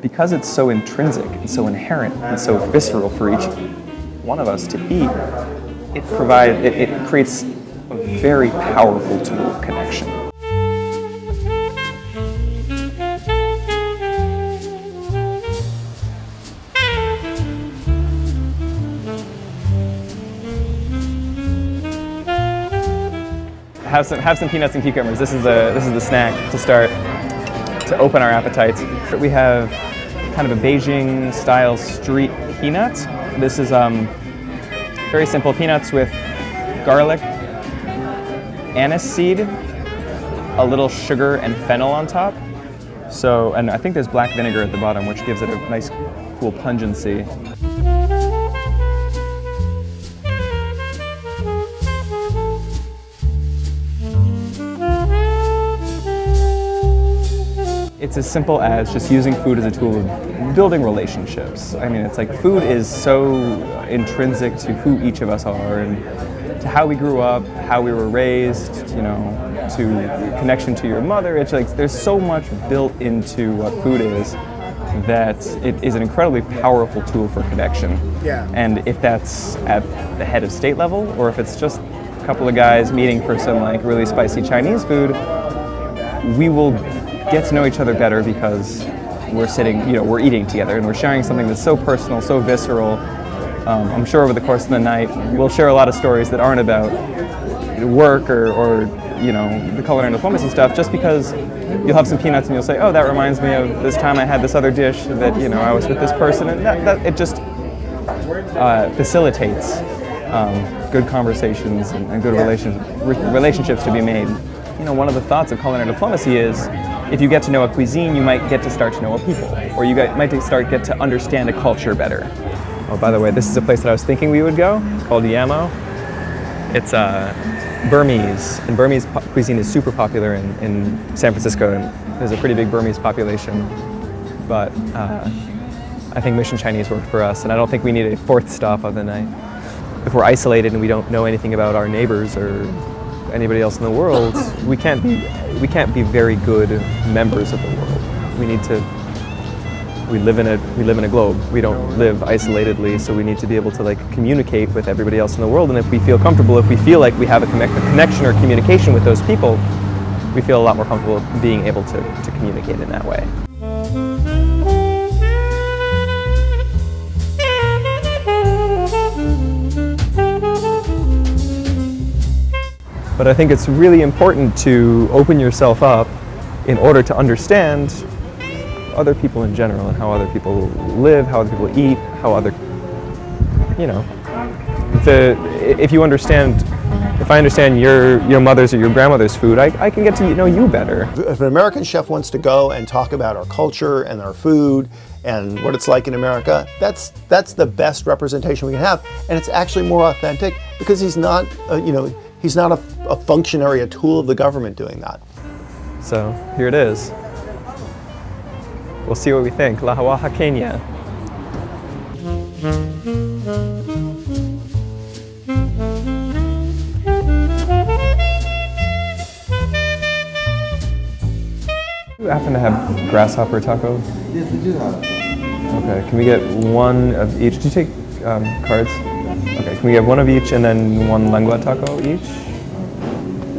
because it's so intrinsic and so inherent and so visceral for each one of us to eat, it creates a very powerful tool of connection. Have some peanuts and cucumbers. This is the snack to start to open our appetites. We have kind of a Beijing style street peanut. This is very simple peanuts with garlic, anise seed, a little sugar and fennel on top. So, and I think there's black vinegar at the bottom, which gives it a nice, cool pungency. It's as simple as just using food as a tool of building relationships. I mean, it's like food is so intrinsic to who each of us are and to how we grew up, how we were raised, you know, to connection to your mother. It's like there's so much built into what food is that it is an incredibly powerful tool for connection. Yeah. And if that's at the head of state level, or if it's just a couple of guys meeting for some like really spicy Chinese food, we will get to know each other better because we're sitting, you know, we're eating together and we're sharing something that's so personal, so visceral. I'm sure over the course of the night, we'll share a lot of stories that aren't about work or you know, the culinary diplomacy stuff, just because you'll have some peanuts and you'll say, oh, that reminds me of this time I had this other dish that, you know, I was with this person, and that it just facilitates good conversations and good relationships to be made. You know, one of the thoughts of culinary diplomacy is, if you get to know a cuisine, you might get to start to know a people, or you might get to understand a culture better. Oh, by the way, this is a place that I was thinking we would go. It's called Yamo. It's Burmese, and Burmese cuisine is super popular in San Francisco, and there's a pretty big Burmese population. But I think Mission Chinese worked for us, and I don't think we need a fourth stop of the night. If we're isolated and we don't know anything about our neighbors or anybody else in the world, we can't be very good members of the world. We live in a globe. We don't live isolatedly, so we need to be able to like communicate with everybody else in the world. And if we feel comfortable, if we feel like we have a connection or communication with those people, we feel a lot more comfortable being able to communicate in that way. But I think it's really important to open yourself up in order to understand other people in general and how other people live, how other people eat, how other, you know, if I understand your mother's or your grandmother's food, I can get to know you better. If an American chef wants to go and talk about our culture and our food and what it's like in America, that's the best representation we can have, and it's actually more authentic because he's not, he's not a functionary, a tool of the government doing that. So here it is. We'll see what we think. Lahawaha, Kenya. Do you happen to have grasshopper taco? Yes, we do have. Okay, can we get one of each? Do you take cards? Okay, can we get one of each and then one lengua taco each?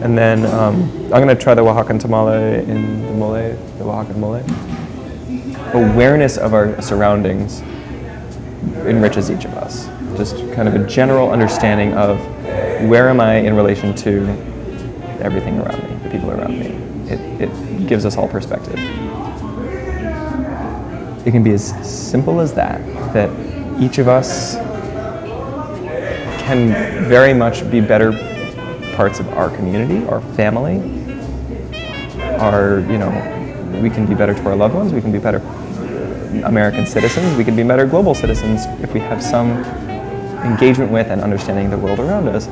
And then I'm gonna try the Oaxacan tamale in the mole, the Oaxacan mole. Awareness of our surroundings enriches each of us. Just kind of a general understanding of where am I in relation to everything around me, the people around me. It gives us all perspective. It can be as simple as that each of us can very much be better parts of our community, our family, we can be better to our loved ones, we can be better American citizens, we can be better global citizens if we have some engagement with and understanding the world around us.